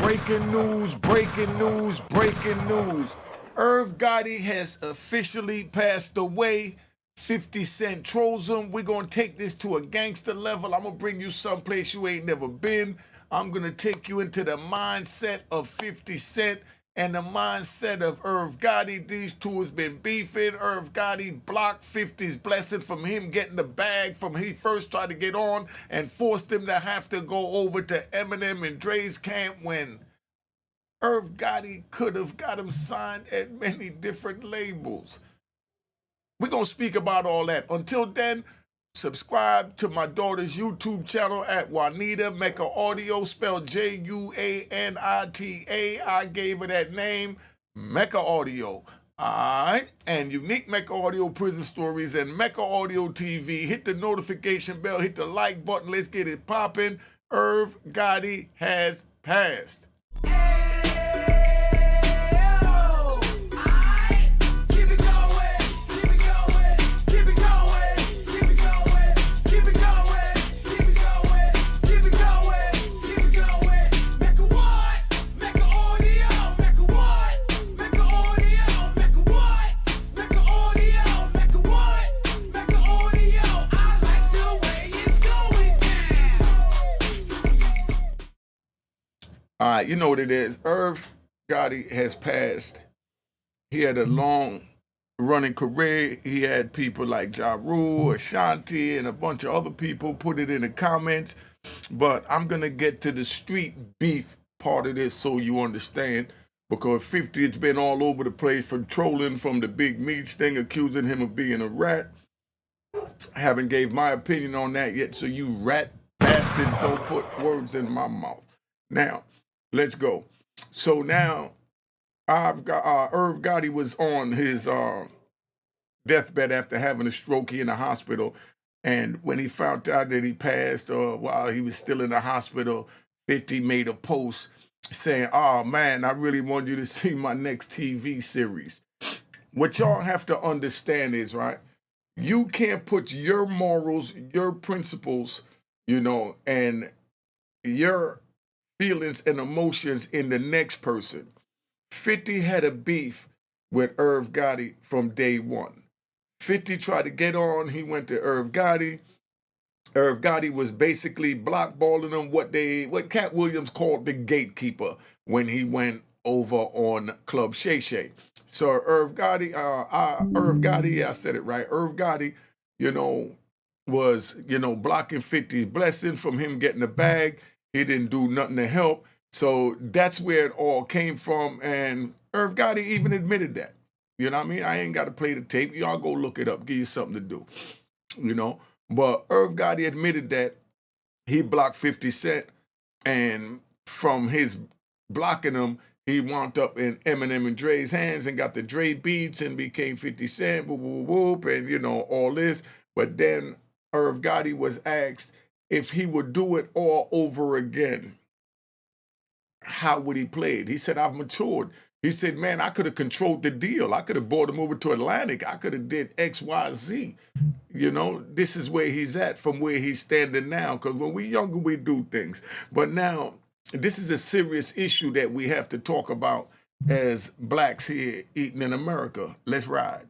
Breaking news, breaking news, breaking news. Irv Gotti has officially passed away. 50 Cent trolls him. We're going to take this to a gangster level. I'm going to bring you someplace you ain't never been. I'm going to take you into the mindset of 50 Cent and the mindset of Irv Gotti. These two has been beefing. Irv Gotti blocked 50's blessing from him getting the bag from he first tried to get on and forced him to have to go over to Eminem and Dre's camp when Irv Gotti could have got him signed at many different labels. We're going to speak about all that. Until then, subscribe to my daughter's YouTube channel at Juanita Mecca Audio, spelled Juanita. I gave her that name, Mecca Audio. Alright, and Unique Mecca Audio Prison Stories and Mecca Audio TV. Hit the notification bell, hit the like button, let's get it popping. Irv Gotti has passed. All right, you know what it is. Irv Gotti has passed. He had a long running career. He had people like Ja Rule, Ashanti, and a bunch of other people put it in the comments. But I'm going to get to the street beef part of this so you understand. Because 50 has been all over the place from trolling from the Big Meats thing, accusing him of being a rat. I haven't gave my opinion on that yet, so you rat bastards don't put words in my mouth. Now, let's go. So now, Irv Gotti was on his deathbed after having a stroke. He in the hospital, and when he found out that he passed, while he was still in the hospital, 50 made a post saying, "Oh man, I really want you to see my next TV series." What y'all have to understand is, right, you can't put your morals, your principles, and your feelings and emotions in the next person. 50 had a beef with Irv Gotti from day one. 50 tried to get on, he went to Irv Gotti. Irv Gotti was basically blackballing him, what Cat Williams called the gatekeeper when he went over on Club Shay Shay. So Irv Gotti, I said it right. Irv Gotti, was, blocking 50's blessing from him getting the bag. He didn't do nothing to help. So that's where it all came from. And Irv Gotti even admitted that. You know what I mean? I ain't got to play the tape. Y'all go look it up. Give you something to do. But Irv Gotti admitted that he blocked 50 Cent. And from his blocking him, he wound up in Eminem and Dre's hands and got the Dre beats and became 50 Cent, whoop, whoop, whoop, and, all this. But then Irv Gotti was asked if he would do it all over again, how would he play it? He said, "I've matured." He said, "Man, I could have controlled the deal. I could have brought him over to Atlantic. I could have did X, Y, Z. This is where he's at from where he's standing now. Because when we're younger, we do things. But now, this is a serious issue that we have to talk about as blacks here eating in America. Let's ride."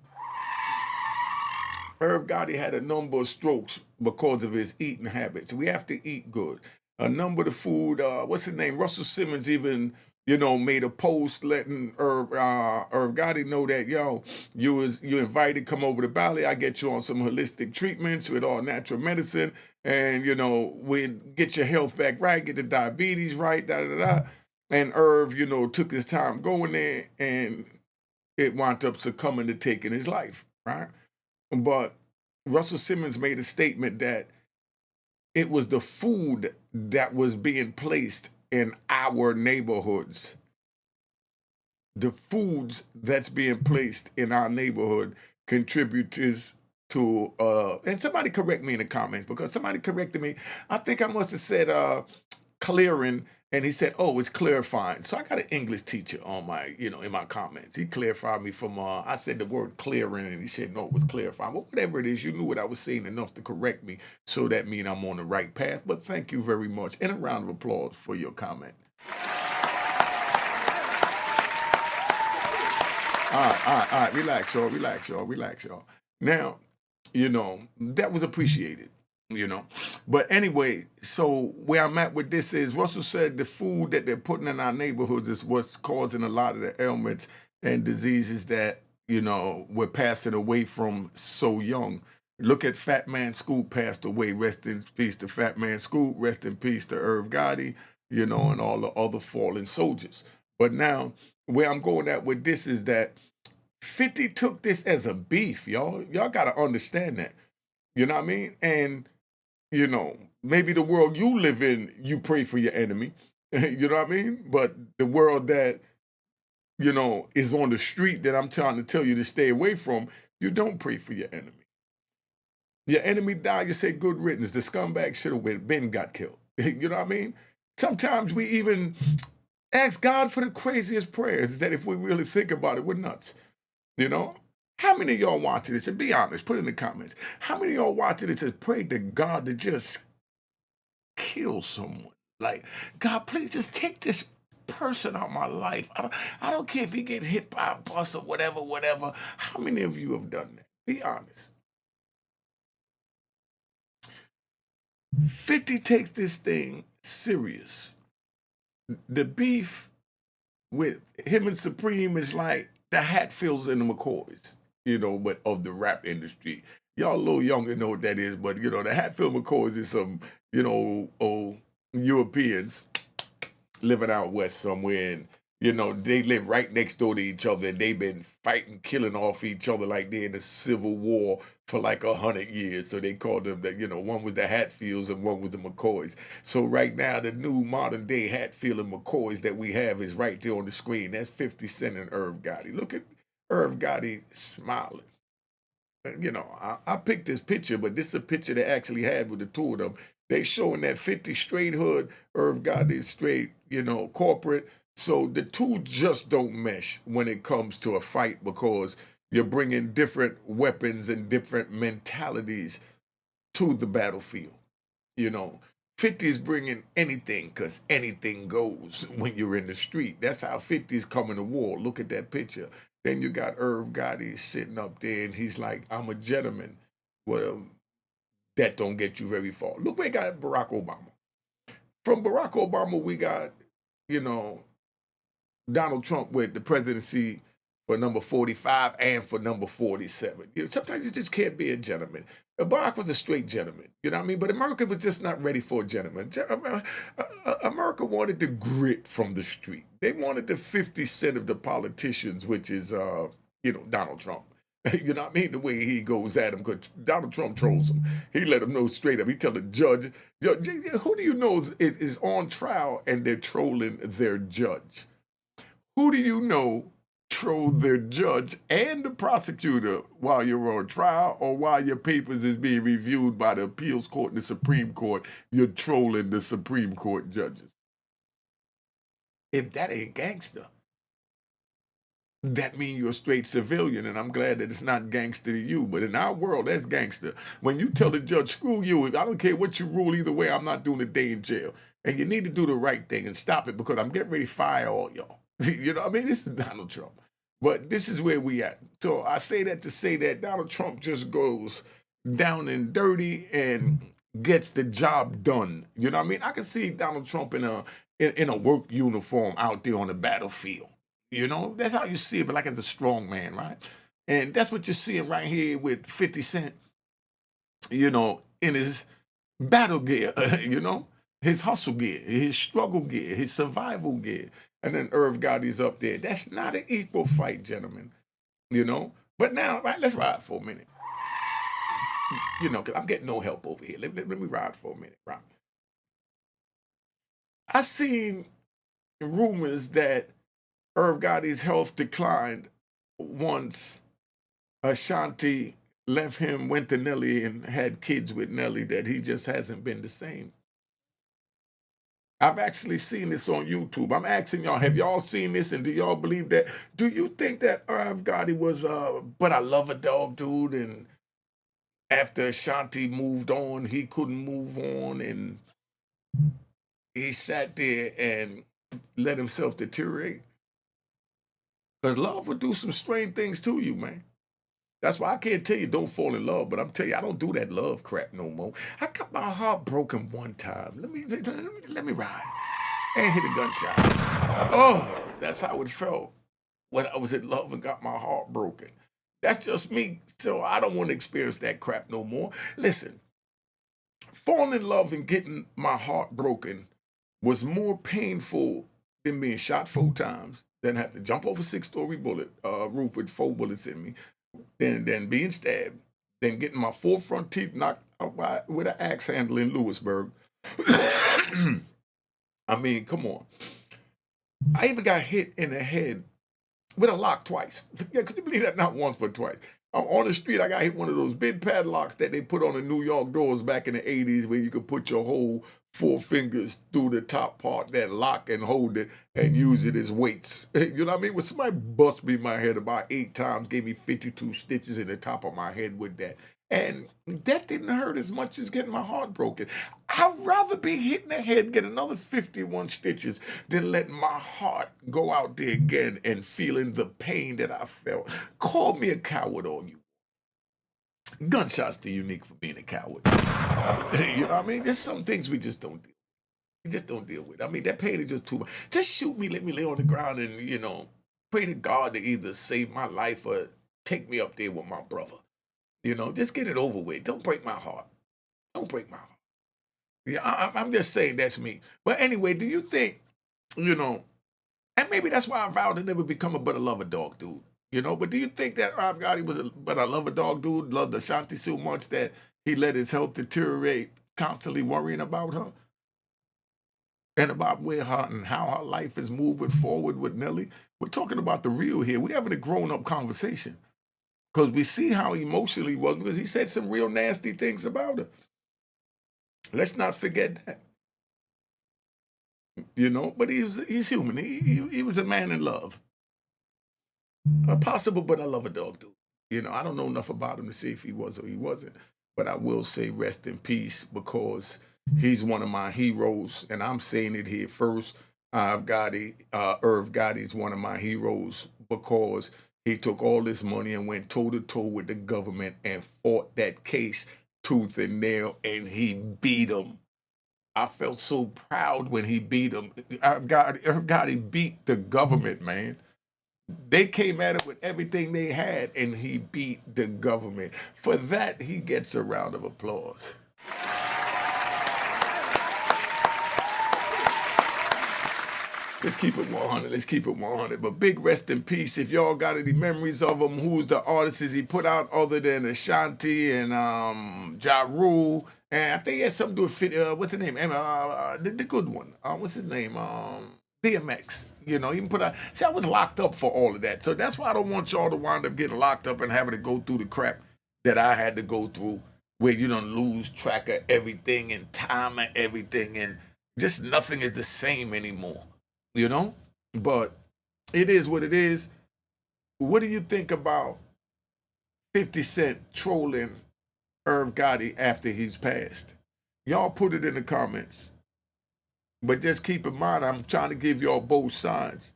Irv Gotti had a number of strokes because of his eating habits. We have to eat good. A number of the food, what's his name? Russell Simmons even, made a post letting Irv Gotti know that, you invited, come over to Bali. I get you on some holistic treatments with all natural medicine. And, we get your health back right, get the diabetes right, And Irv, took his time going there and it wound up succumbing to taking his life, right? But Russell Simmons made a statement that it was the food that was being placed in our neighborhoods. The foods that's being placed in our neighborhood contributes to, and somebody correct me in the comments because somebody corrected me. I think I must have said clearing, and he said, "Oh, it's clarifying." So I got an English teacher on my, in my comments. He clarified me from, I said the word clearing, and he said, "No, it was clarifying." Well, whatever it is, you knew what I was saying enough to correct me, so that means I'm on the right path. But thank you very much, and a round of applause for your comment. all right. Relax, y'all. Relax, y'all. Relax, y'all. Now, that was appreciated. You know, but anyway, so where I'm at with this is Russell said the food that they're putting in our neighborhoods is what's causing a lot of the ailments and diseases that we're passing away from so young. Look at Fat Man Scoop passed away. Rest in peace to Fat Man Scoop. Rest in peace to Irv Gotti. And all the other fallen soldiers. But now, where I'm going at with this is that 50 took this as a beef, y'all. Y'all got to understand that. You know what I mean? And, maybe the world you live in, you pray for your enemy. You know what I mean? But the world that, is on the street that I'm trying to tell you to stay away from, you don't pray for your enemy. Your enemy died, you say good riddance. The scumbag should have been got killed. You know what I mean? Sometimes we even ask God for the craziest prayers that if we really think about it, we're nuts. You know? How many of y'all watching this? And be honest, put in the comments. How many of y'all watching this and pray to God to just kill someone? Like, God, please just take this person out of my life. I don't care if he get hit by a bus or whatever, whatever. How many of you have done that? Be honest. 50 takes this thing serious. The beef with him and Supreme is like the Hatfields and the McCoys, but of the rap industry. Y'all a little younger know what that is, but the Hatfield McCoys is some, old Europeans living out west somewhere, and they live right next door to each other, and they've been fighting, killing off each other like they're in the Civil War for like 100 years. So they called them that. One was the Hatfields and one was the McCoys. So right now, the new modern day Hatfield and McCoys that we have is right there on the screen. That's 50 Cent and Irv Gotti. Look at Irv Gotti smiling. I picked this picture, but this is a picture they actually had with the two of them. They showing that 50 straight hood, Irv Gotti straight, corporate. So the two just don't mesh when it comes to a fight because you're bringing different weapons and different mentalities to the battlefield. You know, 50 is bringing anything because anything goes when you're in the street. That's how 50 is coming to war. Look at that picture. Then you got Irv Gotti sitting up there and he's like, I'm a gentleman. Well, that don't get you very far. Look, we got Barack Obama. From Barack Obama, we got, you know, Donald Trump with the presidency for number 45 and for number 47. Sometimes you just can't be a gentleman. Barack was a straight gentleman, you know what I mean? But America was just not ready for a gentleman. America wanted the grit from the street. They wanted the 50 Cent of the politicians, which is, Donald Trump. You know what I mean? The way he goes at him, because Donald Trump trolls him. He let him know straight up. He tell the judge, who do you know is on trial and they're trolling their judge? Who do you know trolled their judge and the prosecutor while you're on trial or while your papers is being reviewed by the appeals court and the Supreme Court? You're trolling the Supreme Court judges. If that ain't gangster, that means you're a straight civilian, and I'm glad that it's not gangster to you. But in our world, that's gangster. When you tell the judge, screw you, I don't care what you rule either way, I'm not doing a day in jail. And you need to do the right thing and stop it because I'm getting ready to fire all y'all. You know what I mean? This is Donald Trump. But this is where we at. So I say that to say that Donald Trump just goes down and dirty and gets the job done. You know what I mean? I can see Donald Trump in a work uniform out there on the battlefield. That's how you see it, but like as a strong man, right? And that's what you're seeing right here with 50 Cent, in his battle gear, his hustle gear, his struggle gear, his survival gear. And then Irv Gotti's up there. That's not an equal fight, gentlemen, But now, right, let's ride for a minute, because I'm getting no help over here. Let me ride for a minute, right? I seen rumors that Irv Gotti's health declined once Ashanti left him, went to Nelly, and had kids with Nelly, that he just hasn't been the same. I've actually seen this on YouTube. I'm asking y'all, have y'all seen this and do y'all believe that? Do you think that Irv Gotti was, but I love a dog dude, and after Ashanti moved on, he couldn't move on, and he sat there and let himself deteriorate? Because love will do some strange things to you, man. That's why I can't tell you don't fall in love, but I'm telling you, I don't do that love crap no more. I got my heart broken one time. Let me ride. And hit a gunshot. Oh, that's how it felt when I was in love and got my heart broken. That's just me. So I don't want to experience that crap no more. Listen, falling in love and getting my heart broken was more painful than being shot 4 times, then have to jump off a 6-story bullet roof with 4 bullets in me, then being stabbed, then getting my 4 front teeth knocked out with an axe handle in Lewisburg. I mean, come on. I even got hit in the head with a lock twice. Yeah, could you believe that? Not once, but twice. I'm on the street, I got hit one of those big padlocks that they put on the New York doors back in the 80s where you could put your whole 4 fingers through the top part, that lock, and hold it and use it as weights. You know what I mean? When somebody bust me in my head about 8 times, gave me 52 stitches in the top of my head with that. And that didn't hurt as much as getting my heart broken. I'd rather be hit in the head, get another 51 stitches, than let my heart go out there again and feeling the pain that I felt. Call me a coward all you. Gunshots too unique for being a coward. You know what I mean? There's some things we just don't do. We just don't deal with. I mean, that pain is just too much. Just shoot me, let me lay on the ground and, pray to God to either save my life or take me up there with my brother. Just get it over with. Don't break my heart. Don't break my heart. Yeah, I'm just saying that's me. But anyway, do you think, you know, and maybe that's why I vowed to never become a but a lover dog dude. But do you think that Irv Gotti was a but a lover dog dude, loved Ashanti so much that he let his health deteriorate, constantly worrying about her and about where her and how her life is moving forward with Nelly? We're talking about the real here. We're having a grown up conversation because we see how emotional he was because he said some real nasty things about her. Let's not forget that. But he's human. He was a man in love. Possible, but I love a dog dude. I don't know enough about him to see if he was or he wasn't. But I will say rest in peace because he's one of my heroes, and I'm saying it here first. Irv Gotti is one of my heroes because he took all this money and went toe to toe with the government and fought that case tooth and nail, and he beat them. I felt so proud when he beat them. Irv Gotti beat the government, man. They came at him with everything they had, and he beat the government. For that, he gets a round of applause. Let's keep it 100. Let's keep it 100. But big rest in peace. If y'all got any memories of him, who's the artists he put out other than Ashanti and Ja Rule? And I think he had something to do with, what's the name? The good one. What's his name? DMX. Even put out. See, I was locked up for all of that. So that's why I don't want y'all to wind up getting locked up and having to go through the crap that I had to go through, where you don't lose track of everything and time and everything, and just nothing is the same anymore. You know? But it is what it is. What do you think about 50 Cent trolling Irv Gotti after he's passed? Y'all put it in the comments. But just keep in mind, I'm trying to give y'all both sides.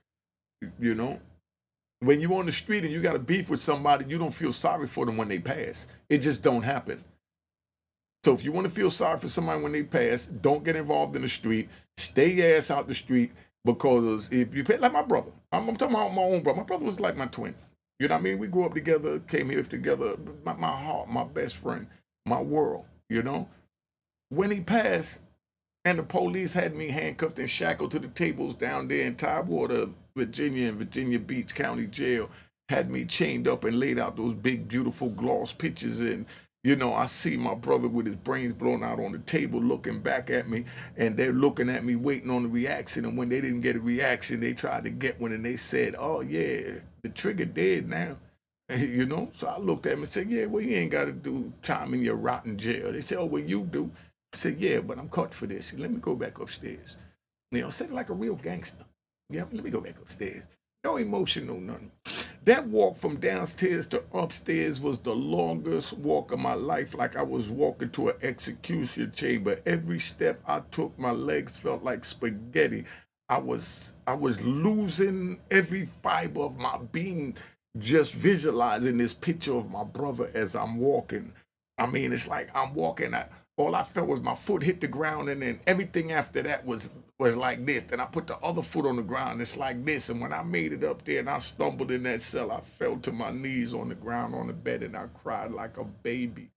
You know? When you're on the street and you got a beef with somebody, you don't feel sorry for them when they pass. It just don't happen. So if you want to feel sorry for somebody when they pass, don't get involved in the street. Stay your ass out the street because if you pay, like my brother, I'm talking about my own brother. My brother was like my twin. You know what I mean? We grew up together, came here together. My heart, my best friend, my world. When he passed, and the police had me handcuffed and shackled to the tables down there in Tidewater, Virginia, in Virginia Beach County Jail, had me chained up and laid out those big, beautiful gloss pictures. And, I see my brother with his brains blown out on the table looking back at me, and they're looking at me waiting on the reaction. And when they didn't get a reaction, they tried to get one and they said, oh, yeah, the trigger dead now. So I looked at him and said, yeah, well, you ain't got to do time in your rotten jail. They said, oh, well, you do. I said, yeah, but I'm cut for this. Let me go back upstairs. Said it like a real gangster. Yeah, let me go back upstairs. No emotion, no nothing. That walk from downstairs to upstairs was the longest walk of my life, like I was walking to an execution chamber. Every step I took, my legs felt like spaghetti. I was losing every fiber of my being, just visualizing this picture of my brother as I'm walking. I mean, it's like I'm walking. All I felt was my foot hit the ground, and then everything after that was like this. Then I put the other foot on the ground. It's like this. And when I made it up there and I stumbled in that cell, I fell to my knees on the ground on the bed and I cried like a baby.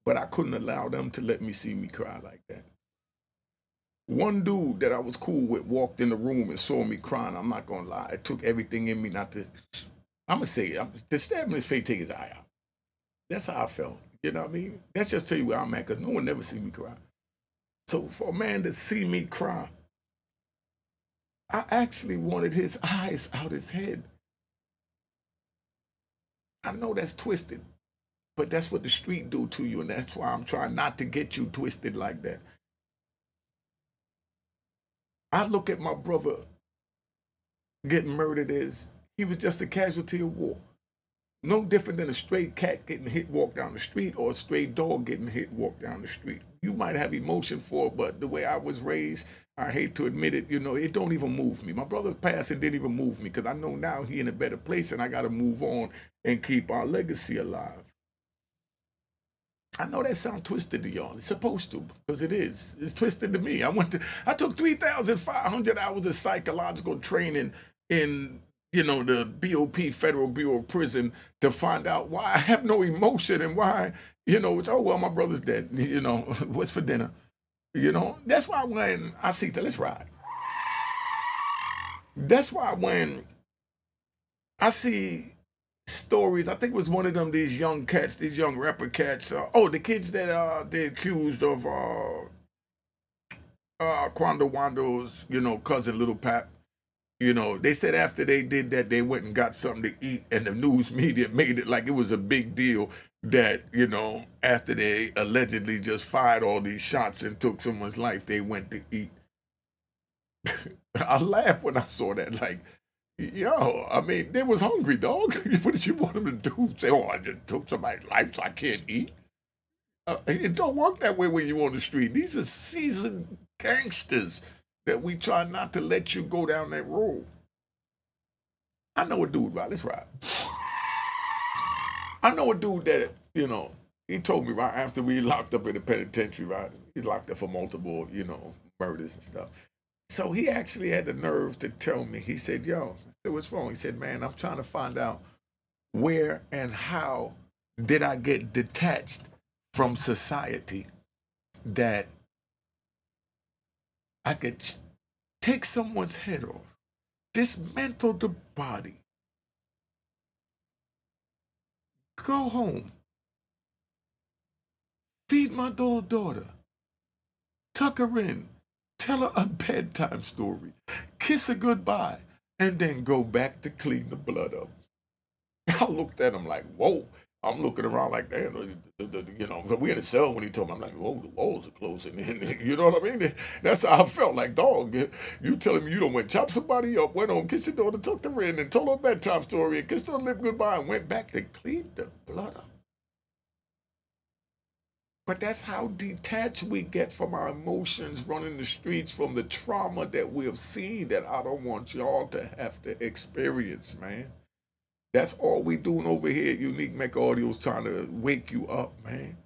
But I couldn't allow them to let me see me cry like that. One dude that I was cool with walked in the room and saw me crying. I'm not gonna lie. It took everything in me not to. I'm gonna say it. To stab him in his face, take his eye out. That's how I felt. You know what I mean? That's just tell you where I'm at, because no one never see me cry. So for a man to see me cry, I actually wanted his eyes out his head. I know that's twisted, but that's what the street do to you, and that's why I'm trying not to get you twisted like that. I look at my brother getting murdered as he was just a casualty of war. No different than a stray cat getting hit walk down the street, or a stray dog getting hit walk down the street. You might have emotion for it, but the way I was raised, I hate to admit it, it don't even move me. My brother's passing didn't even move me, because I know now he in a better place and I got to move on and keep our legacy alive. I know that sounds twisted to y'all. It's supposed to, because it is. It's twisted to me. I took 3,500 hours of psychological training in, the BOP, Federal Bureau of Prison, to find out why I have no emotion, and why, it's, oh, well, my brother's dead. What's for dinner? That's why when I see that, let's ride. That's why when I see stories. I think it was one of them, these young cats, these young rapper cats. The kids that they accused of Quando Wando's, cousin Little Pap. They said after they did that, they went and got something to eat, and the news media made it like it was a big deal that, after they allegedly just fired all these shots and took someone's life, they went to eat. I laughed when I saw that. Like, yo, I mean, they was hungry, dog. What did you want them to do? Say, oh, I just took somebody's life so I can't eat? It don't work that way when you're on the street. These are seasoned gangsters that we try not to let you go down that road. I know a dude, right? Let's ride. I know a dude that, he told me right after we locked up in the penitentiary, right? He's locked up for multiple, murders and stuff. So he actually had the nerve to tell me, he said, yo, I said, what's wrong? He said, man, I'm trying to find out where and how did I get detached from society that I could take someone's head off, dismantle the body, go home, feed my little daughter, tuck her in, tell her a bedtime story, kiss her goodbye, and then go back to clean the blood up. I looked at him like, whoa. I'm looking around like, damn, we in a cell when he told me. I'm like, whoa, the walls are closing in. You know what I mean? That's how I felt. Like, dog, you telling me you don't went chop somebody up, went home, kissed your daughter, tucked her in, and told her a bedtime story, and kissed her lip goodbye, and went back to clean the blood up. But that's how detached we get from our emotions running the streets, from the trauma that we have seen, that I don't want y'all to have to experience, man. That's all we doing over here at Unique Mecca Audio's, trying to wake you up, man.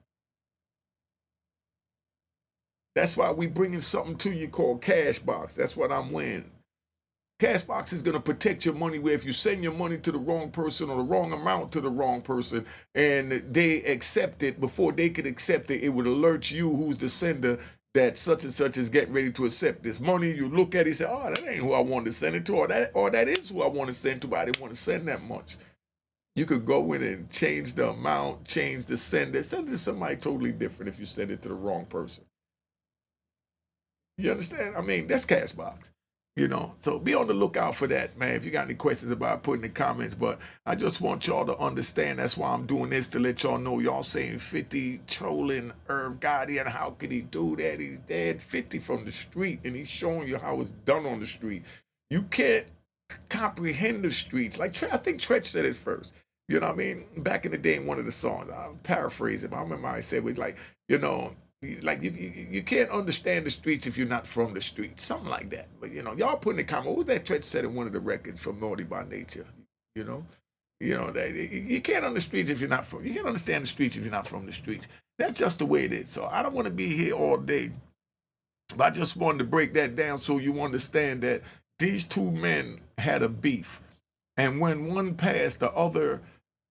That's why we bringing something to you called Cashbox. That's what I'm wearing. Cashbox is going to protect your money, where if you send your money to the wrong person, or the wrong amount to the wrong person, and they accept it, before they could accept it, it would alert you, who's the sender, that such and such is getting ready to accept this money. You look at it and say, oh, that ain't who I wanted to send it to, or that is who I want to send to, but I didn't want to send that much. You could go in and change the amount, change the sender, send it to somebody totally different if you send it to the wrong person. You understand? I mean, that's Cashbox. So be on the lookout for that, man. If you got any questions about it, put in the comments. But I just want y'all to understand, that's why I'm doing this, to let y'all know. Y'all saying 50 trolling Irv Gotti, and how could he do that? He's dead. 50 from the street, and he's showing you how it's done on the street. You can't comprehend the streets. Like, I think Tretch said it first. You know what I mean? Back in the day, in one of the songs, I'm paraphrasing, but I remember I said, it was like, Like you can't understand the streets if you're not from the streets, something like that. But y'all put in the comment, what was that Tretch said in one of the records from Naughty by Nature? You know, that you can't on the streets if you're not from. You can't understand the streets if you're not from the streets. That's just the way it is. So I don't want to be here all day, but I just wanted to break that down so you understand that these two men had a beef, and when one passed, the other,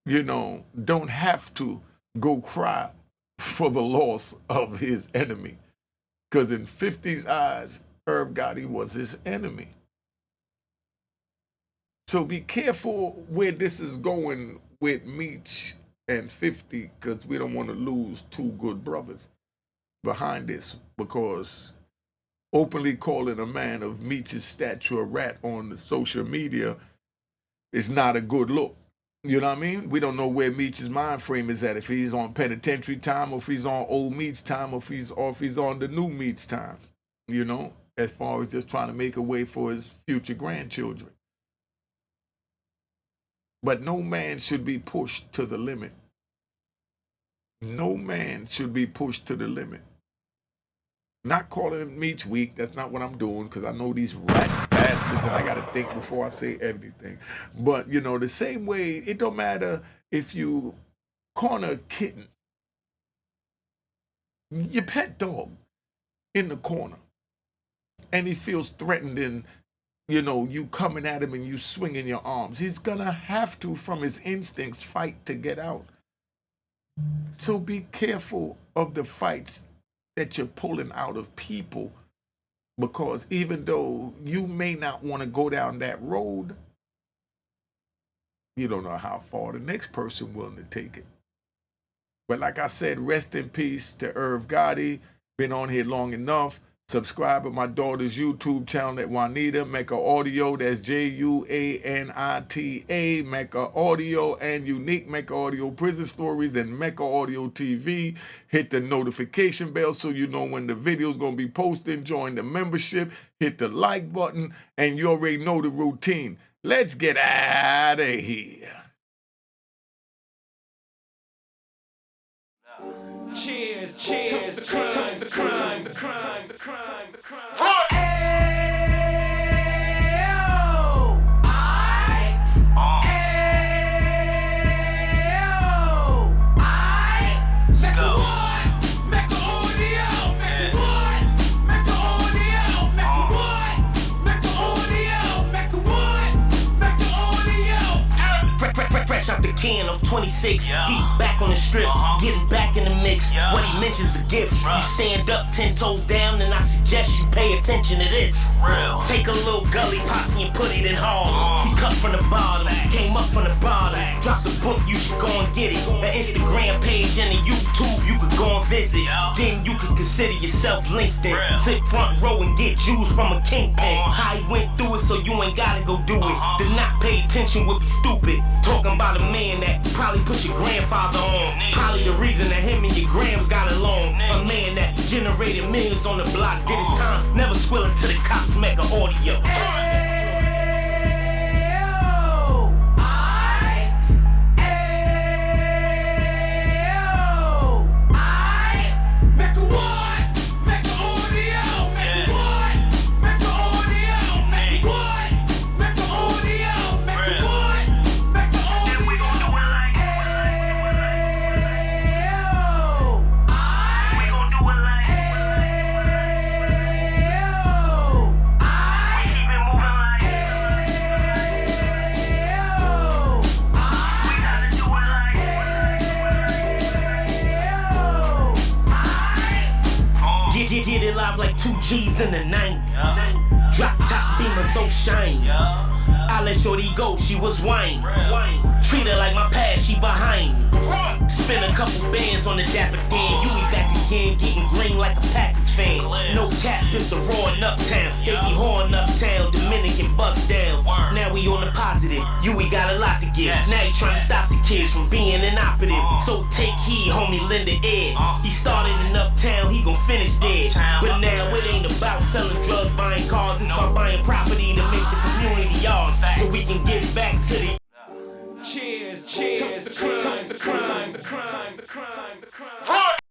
don't have to go cry for the loss of his enemy. Because in 50's eyes, Irv Gotti was his enemy. So be careful where this is going with Meech and 50, because we don't want to lose two good brothers behind this, because openly calling a man of Meech's stature a rat on social media is not a good look. You know what I mean? We don't know where Meech's mind frame is at, if he's on penitentiary time, or if he's on old Meech time, or if he's on the new Meech time, as far as just trying to make a way for his future grandchildren. But no man should be pushed to the limit. No man should be pushed to the limit. Not calling Meech weak, that's not what I'm doing, because I know these rat bastards and I got to think before I say everything. But, the same way, it don't matter if you corner a kitten, your pet dog, in the corner, and he feels threatened, and, you coming at him and you swinging your arms. He's going to have to, from his instincts, fight to get out. So be careful of the fights that you're pulling out of people, because even though you may not want to go down that road, you don't know how far the next person willing to take it. But like I said, rest in peace to Irv Gotti. Been on here long enough. Subscribe to my daughter's YouTube channel at Juanita, Mecca Audio, that's Juanita, Mecca Audio, and Unique Mecca Audio Prison Stories, and Mecca Audio TV. Hit the notification bell so you know when the video's going to be posted. Join the membership, hit the like button, and you already know the routine. Let's get out of here. Cheers, cheers, the crime, the crime, the crime, the crime, the crime. Fresh out the can of 26, yeah. He back on the strip, getting back in the mix. Yeah. What he mentions a gift. You stand up 10 toes down, and I suggest you pay attention to this. Real. Take a little gully posse and put it in Harlem. He cut from the bottom, came up from the bottom. Drop the book, you should go and get it. The Instagram page and the YouTube, you could go and visit. Yeah. Then you could consider yourself LinkedIn. Sit front row and get Jews from a kingpin. How he went through it, so you ain't gotta go do it. To not pay attention would be stupid. Talking about a man that probably put your grandfather on. Probably the reason that him and your grams got along. A man that generated millions on the block, did his time, never squilling to the cops. Mecca Audio. Get it live like 2 G's in the 90s. Drop top beamer so shiny. I let shorty go, she was whining. Treat her like my past, she behind me. Spin a couple bands on the dapper Dan. You be back again, getting green like a Packers fan. No cap, it's a roaring uptown. Baby horn uptown, Dominican bust downs. Now we on the positive, you we got a lot to give. Now you trying to stop the kids from being inoperative. So take heed, homie, lend a ear. He started in uptown, he gon' finish dead. But now it ain't about selling drugs, buying cars. It's about buying property to make the community yours, so we can get back to the cheers, cheers, the crime, the crime, the crime, the crime, the crime.